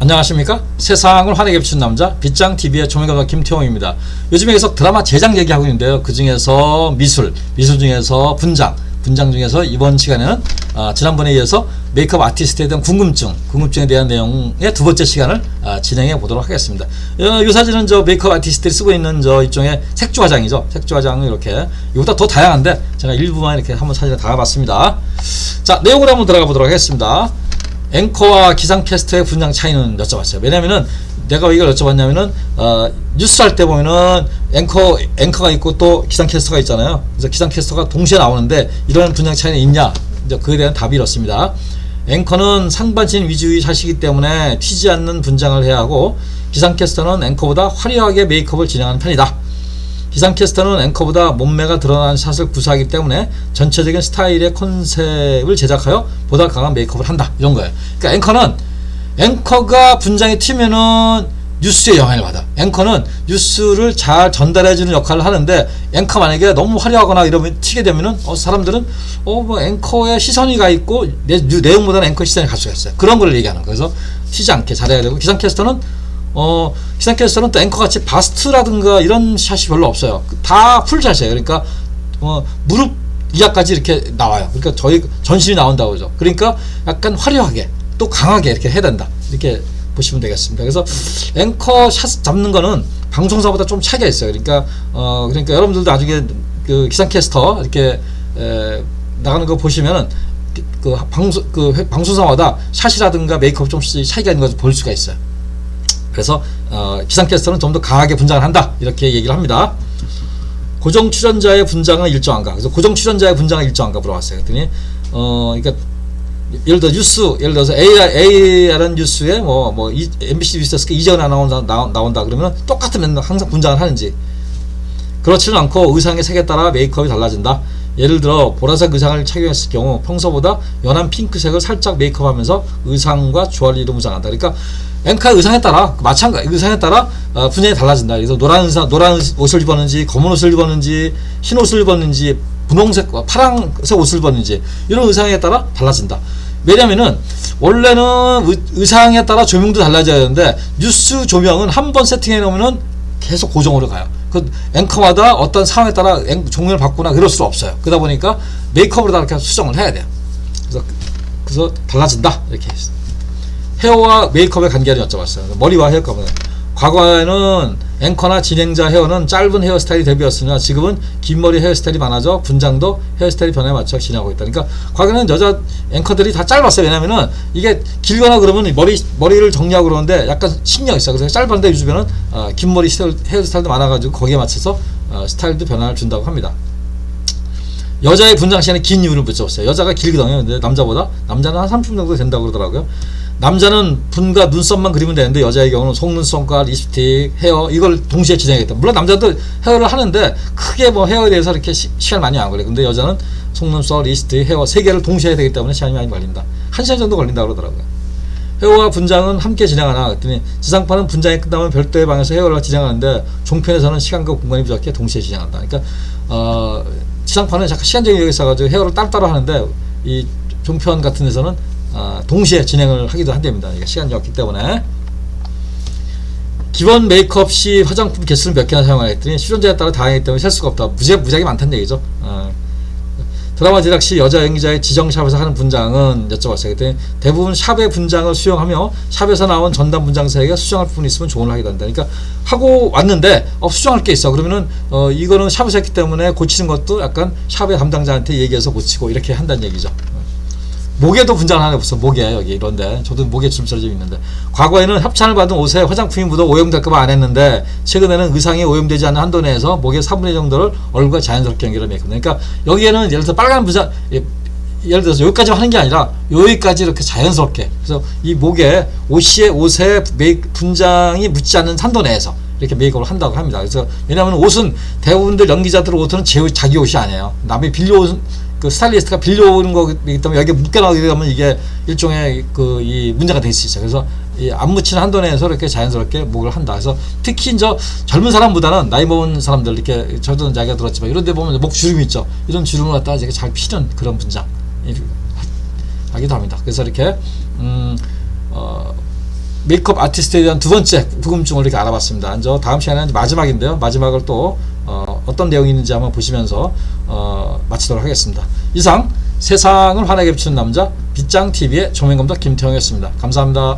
안녕하십니까? 세상을 환하게 비춘 남자 빗장TV의 조명감독 김태용입니다. 요즘에 계속 드라마 제작 얘기하고 있는데요. 그 중에서 미술 중에서 분장 중에서 이번 시간에는 지난번에 이어서 메이크업 아티스트에 대한 궁금증에 대한 내용의 두 번째 시간을 진행해 보도록 하겠습니다. 이 사진은 저 메이크업 아티스트들이 쓰고 있는 저 일종의 색조 화장이죠. 색조 화장은 이렇게 이보다 더 다양한데 제가 일부만 이렇게 한번 사진을 담아봤습니다. 자, 내용으로 한번 들어가 보도록 하겠습니다. 앵커와 기상캐스터의 분장 차이는 여쭤봤어요. 왜냐면은 내가 이걸 여쭤봤냐면은 뉴스 할 때 보면은 앵커가 있고 또 기상캐스터가 있잖아요. 그래서 기상캐스터가 동시에 나오는데 이런 분장 차이는 있냐? 이제 그에 대한 답이 이렇습니다. 앵커는 상반신 위주의 샷이기 때문에 튀지 않는 분장을 해야 하고, 기상캐스터는 앵커보다 화려하게 메이크업을 진행하는 편이다. 기상캐스터는 앵커보다 몸매가 드러나는 샷을 구사하기 때문에 전체적인 스타일의 컨셉을 제작하여 보다 강한 메이크업을 한다, 이런 거예요. 그러니까 앵커가 분장이 튀면은 뉴스에 영향을 받아. 앵커는 뉴스를 잘 전달해주는 역할을 하는데, 앵커 만약에 너무 화려하거나 이러면 튀게 되면은 사람들은 뭐 앵커의 시선이 가 있고 내용보다는 앵커의 시선이 갈 수가 있어요. 그런 걸 얘기하는 거예요. 그래서 튀지 않게 잘해야 되고, 기상캐스터는 또 앵커같이 바스트라든가 이런 샷이 별로 없어요. 다 풀샷이에요. 그러니까 무릎 이하까지 이렇게 나와요. 그러니까 저희 전신이 나온다고 그러죠. 그러니까 약간 화려하게 또 강하게 이렇게 해야 된다, 이렇게 보시면 되겠습니다. 그래서 앵커 샷 잡는 거는 방송사보다 좀 차이가 있어요. 그러니까 여러분들도 나중에 그 기상캐스터 이렇게 나가는 거 보시면은 방송사마다 샷이라든가 메이크업 좀 차이가 있는 것을 볼 수가 있어요. 그래서 기상캐스터는 좀 더 강하게 분장을 한다, 이렇게 얘기를 합니다. 고정 출연자의 분장은 일정한가? 그래서 고정 출연자의 분장은 일정한가 물어봤어요. 그랬더니 그러니까 예를 들어서 ARN 뉴스에 MBC 뉴스에서 이재원 아나운서 나온다 그러면 똑같은 항상 분장을 하는지. 그렇지는 않고 의상의 색에 따라 메이크업이 달라진다. 예를 들어 보라색 의상을 착용했을 경우 평소보다 연한 핑크색을 살짝 메이크업하면서 의상과 조화를 이루어 무장한다. 그러니까 앵커의 의상에 따라 분장이 달라진다. 그래서 노란 옷을 입었는지, 검은 옷을 입었는지, 흰 옷을 입었는지, 분홍색, 파란색 옷을 입었는지, 이런 의상에 따라 달라진다. 왜냐면은 원래는 의상에 따라 조명도 달라져야 되는데, 뉴스 조명은 한 번 세팅해 놓으면은 계속 고정으로 가요. 그 앵커마다 어떤 상황에 따라 조명을 바꾸나 그럴 수 없어요. 그러다 보니까 메이크업으로 다 이렇게 수정을 해야 돼요. 그래서 달라진다, 이렇게 했어요. 헤어와 메이크업의 관계를 여쭤봤어요. 머리와 헤어감은 과거에는 앵커나 진행자 헤어는 짧은 헤어스타일이 대비였으나 지금은 긴 머리 헤어스타일이 많아져 분장도 헤어스타일 변화에 맞춰 진행하고 있다. 그러니까 과거에는 여자 앵커들이 다 짧았어요. 왜냐면은 이게 길거나 그러면 머리를 정리하고 그러는데 약간 신경이 있어요. 그래서 짧은데 요즘에는 긴 머리 헤어스타일도 많아가지고 거기에 맞춰서 스타일도 변화를 준다고 합니다. 여자의 분장 시간이 긴 이유를 여쭤봤어요. 여자가 길거든요. 근데 남자는 한 30분 정도 된다고 그러더라고요. 남자는 분과 눈썹만 그리면 되는데 여자의 경우는 속눈썹과 립스틱, 헤어, 이걸 동시에 진행하겠다. 물론 남자도 헤어를 하는데 크게 헤어에 대해서 이렇게 시간 많이 안 걸려요. 근데 여자는 속눈썹, 립스틱, 헤어 3개를 동시에 해야 되기 때문에 시간이 많이 걸린다. 1시간 정도 걸린다고 그러더라고요. 헤어와 분장은 함께 진행하나 그랬더니, 지상파는 분장이 끝나면 별도의 방에서 헤어를 진행하는데 종편에서는 시간과 공간이 부족해 동시에 진행한다. 그러니까 지상파는 잠깐 시간적인 여유가 있어가지고 헤어를 따로따로 하는데, 이 종편 같은 데서는 동시에 진행을 하기도 한답니다. 시간이 없기 때문에. 기본 메이크업 시 화장품 개수를 몇 개나 사용하라 했더니, 출연자에 따라 다양하기 때문에 셀 수가 없다. 무지하게 많다는 얘기죠. 드라마 제작 시 여자 연기자의 지정 샵에서 하는 분장은 여쭤봤어요. 그랬더니 대부분 샵의 분장을 수용하며 샵에서 나온 전담 분장사에게 수정할 부분이 있으면 조언을 하기도 한다. 그러니까 하고 왔는데 수정할 게 있어. 그러면은 이거는 샵에서 했기 때문에 고치는 것도 약간 샵의 담당자한테 얘기해서 고치고 이렇게 한다는 얘기죠. 목에도 분장을 하나 없어. 목에 여기 이런데 저도 목에 주름살이 좀 있는데, 과거에는 협찬을 받은 옷에 화장품이 묻어 오염될까봐 안 했는데 최근에는 의상이 오염되지 않는 한도 내에서 목의 4분의 1 정도를 얼굴과 자연스럽게 연결해 메이크업. 그러니까 여기에는 예를 들어서 빨간 분장, 예를 들어서 여기까지 하는 게 아니라 여기까지 이렇게 자연스럽게, 그래서 이 옷에 분장이 묻지 않는 한도 내에서 이렇게 메이크업을 한다고 합니다. 그래서 왜냐하면 옷은 대부분들 연기자들 옷은 자기 옷이 아니에요. 남이 빌려온, 스타일리스트가 빌려오는 거기 때문에 여기에 묶여나오게 되면 이게 일종의 이 문제가 될 수 있어요. 그래서 안 묻히는 한도 내에서 이렇게 자연스럽게 목을 한다. 그래서 특히 젊은 사람보다는 나이 먹은 사람들, 이렇게 저도 자기가 들었지만 이런 데 보면 목 주름이 있죠. 이런 주름을 갖다가 이렇게 잘 피는 그런 분장 하기도 합니다. 그래서 이렇게 메이크업 아티스트에 대한 두 번째 궁금증을 이렇게 알아봤습니다. 이제 다음 시간에는 마지막인데요. 마지막을 또 어떤 내용이 있는지 한번 보시면서 마치도록 하겠습니다. 이상 세상을 환하게 비추는 남자 빗장TV의 조명검사 김태형이었습니다. 감사합니다.